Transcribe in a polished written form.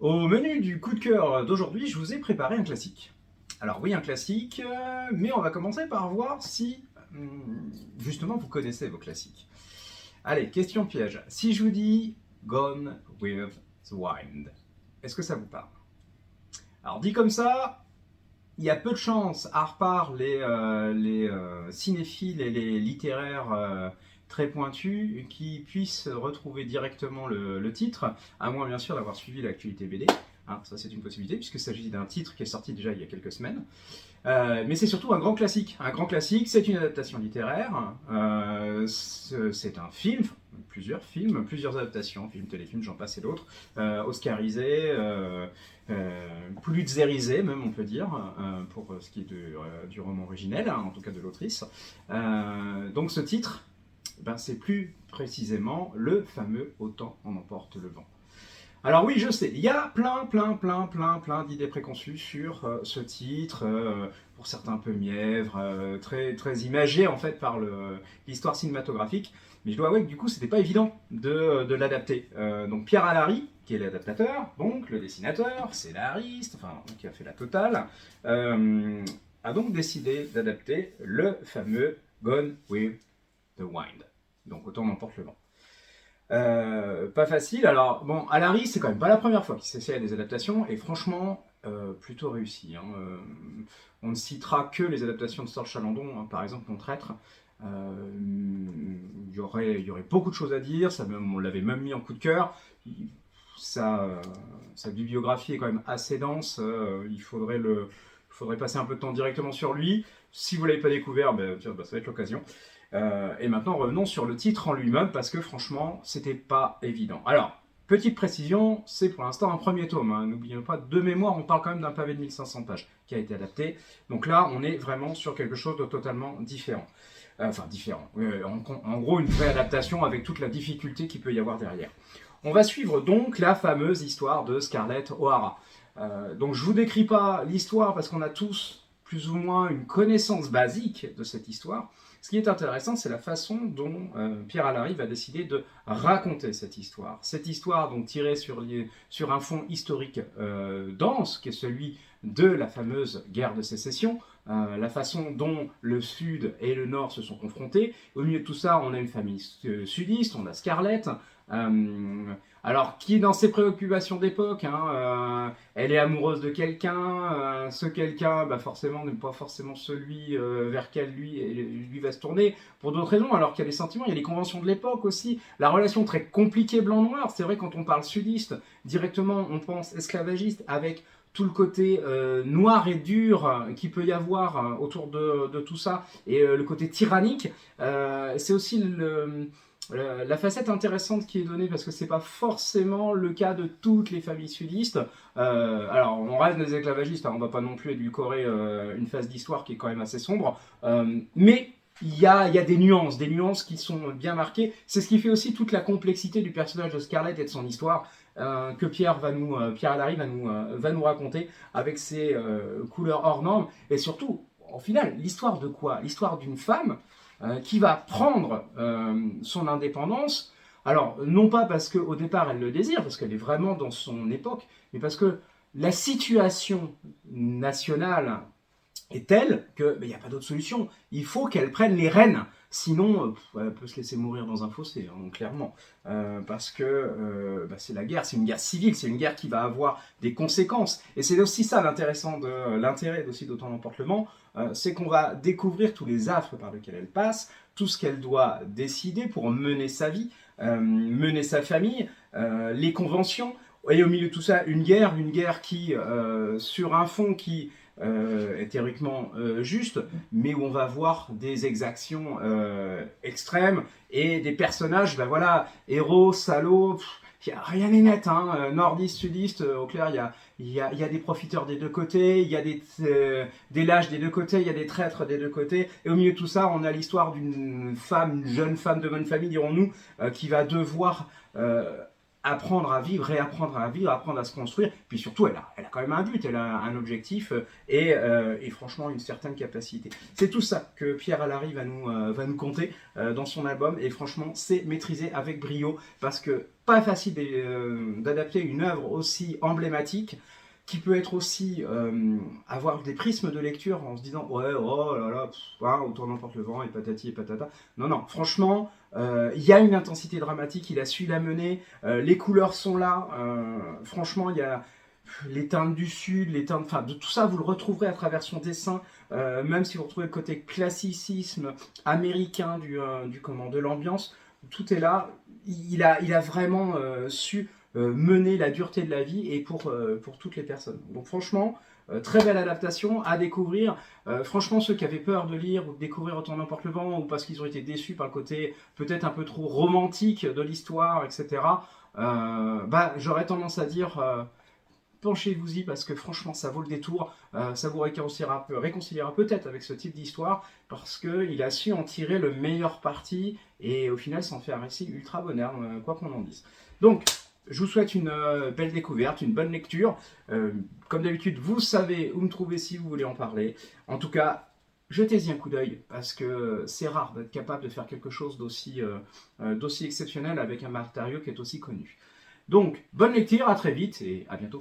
Au menu du coup de cœur d'aujourd'hui, je vous ai préparé un classique. Alors oui, un classique, mais on va commencer par voir si, justement, vous connaissez vos classiques. Allez, question piège. Si je vous dis Gone with the Wind, est-ce que ça vous parle? Alors dit comme ça, il y a peu de chances, à part les cinéphiles et les littéraires très pointus, qui puissent retrouver directement le titre, à moins bien sûr d'avoir suivi l'actualité BD. Hein, ça c'est une possibilité, puisqu'il s'agit d'un titre qui est sorti déjà il y a quelques semaines. Mais c'est surtout un grand classique. Un grand classique, c'est une adaptation littéraire, c'est un film, plusieurs films, plusieurs adaptations, films, téléfilms, j'en passe et d'autres, oscarisés, pulitzerisés même on peut dire, pour ce qui est du roman originel, hein, en tout cas de l'autrice. Donc ce titre, ben, c'est plus précisément le fameux Autant en emporte le vent. Alors oui, je sais, il y a plein d'idées préconçues sur ce titre, pour certains un peu mièvre, très imagé en fait par l'histoire cinématographique. Mais je dois avouer que du coup, c'était pas évident de l'adapter. Donc Pierre Alary, qui est l'adaptateur, donc le dessinateur, scénariste, enfin qui a fait la totale, a donc décidé d'adapter le fameux Gone with the Wind. Donc autant n'emporte le vent. Pas facile. Alors, bon, Alary, c'est quand même pas la première fois qu'il s'essaie à des adaptations, et franchement, plutôt réussi. Hein. On ne citera que les adaptations de Serge Chalandon, hein, par exemple, Mon Traître. Il y aurait beaucoup de choses à dire, on l'avait même mis en coup de cœur. Sa bibliographie est quand même assez dense, il faudrait passer un peu de temps directement sur lui. Si vous ne l'avez pas découvert, ben, tiens, ben, ça va être l'occasion. Et maintenant, revenons sur le titre en lui-même, parce que franchement, c'était pas évident. Alors, petite précision, c'est pour l'instant un premier tome. Hein. N'oublions pas, de mémoire, on parle quand même d'un pavé de 1500 pages qui a été adapté. Donc là, on est vraiment sur quelque chose de totalement différent. Enfin, différent. En gros, une vraie adaptation avec toute la difficulté qu'il peut y avoir derrière. On va suivre donc la fameuse histoire de Scarlett O'Hara. Donc je vous décris pas l'histoire parce qu'on a tous plus ou moins une connaissance basique de cette histoire. Ce qui est intéressant, c'est la façon dont Pierre Alary va décider de raconter cette histoire. Cette histoire donc tirée sur un fond historique dense, qui est celui de la fameuse guerre de sécession, la façon dont le Sud et le Nord se sont confrontés. Au milieu de tout ça, on a une famille sudiste, on a Scarlett, alors qui est dans ses préoccupations d'époque, hein, elle est amoureuse de quelqu'un, ce quelqu'un bah forcément n'est pas forcément celui vers lequel lui va se tourner, pour d'autres raisons, alors qu'il y a des sentiments, il y a les conventions de l'époque aussi, la relation très compliquée blanc-noir, c'est vrai quand on parle sudiste, directement on pense esclavagiste, avec tout le côté noir et dur qu'il peut y avoir autour de tout ça, et le côté tyrannique, c'est aussi la facette intéressante qui est donnée, parce que c'est pas forcément le cas de toutes les familles sudistes. Alors on reste des esclavagistes, hein, on va pas non plus édulcorer une phase d'histoire qui est quand même assez sombre, mais il y a des nuances qui sont bien marquées. C'est ce qui fait aussi toute la complexité du personnage de Scarlett et de son histoire, que Pierre Alary va nous raconter avec ses couleurs hors normes, et surtout, au final, l'histoire de quoi? L'histoire d'une femme qui va prendre son indépendance. Alors, non pas parce qu'au départ elle le désire, parce qu'elle est vraiment dans son époque, mais parce que la situation nationale est telle qu'il n'y a pas d'autre solution. Il faut qu'elle prenne les rênes. Sinon, elle peut se laisser mourir dans un fossé, hein, clairement. Parce que c'est la guerre, c'est une guerre civile, c'est une guerre qui va avoir des conséquences. Et c'est aussi ça l'intérêt aussi d'Autant n'emporte le vent, c'est qu'on va découvrir tous les affres par lesquels elle passe, tout ce qu'elle doit décider pour mener sa vie, mener sa famille, les conventions. Et au milieu de tout ça, une guerre qui, sur un fond qui est théoriquement juste, mais où on va voir des exactions extrêmes et des personnages, ben voilà, héros, salauds, rien n'est net, hein, nordiste, sudiste, au clair, il y a des profiteurs des deux côtés, il y a des lâches des deux côtés, il y a des traîtres des deux côtés, et au milieu de tout ça, on a l'histoire d'une femme, une jeune femme de bonne famille, dirons-nous, qui va devoir apprendre à vivre, réapprendre à vivre, apprendre à se construire. Puis surtout, elle a quand même un but, elle a un objectif et franchement une certaine capacité. C'est tout ça que Pierre Alary va nous conter dans son album. Et franchement, c'est maîtrisé avec brio parce que pas facile d'adapter une œuvre aussi emblématique qui peut être aussi avoir des prismes de lecture en se disant ouais, oh là là, autour n'importe le vent et patati et patata. Non, non, franchement, il y a une intensité dramatique, il a su la mener, les couleurs sont là, franchement, il y a les teintes du sud, les teintes, enfin, de tout ça, vous le retrouverez à travers son dessin, même si vous retrouvez le côté classicisme américain de l'ambiance, tout est là. Il a vraiment su mener la dureté de la vie et pour toutes les personnes. Donc franchement, très belle adaptation à découvrir. Franchement, ceux qui avaient peur de lire ou de découvrir Autant n'importe le vent ou parce qu'ils ont été déçus par le côté peut-être un peu trop romantique de l'histoire, etc., j'aurais tendance à dire penchez-vous-y parce que franchement ça vaut le détour, ça vous réconciliera peut-être avec ce type d'histoire parce qu'il a su en tirer le meilleur parti et au final s'en fait un récit ultra moderne, quoi qu'on en dise. Donc, je vous souhaite une belle découverte, une bonne lecture. Comme d'habitude, vous savez où me trouver si vous voulez en parler. En tout cas, jetez-y un coup d'œil parce que c'est rare d'être capable de faire quelque chose d'aussi exceptionnel avec un matériau qui est aussi connu. Donc, bonne lecture, à très vite et à bientôt.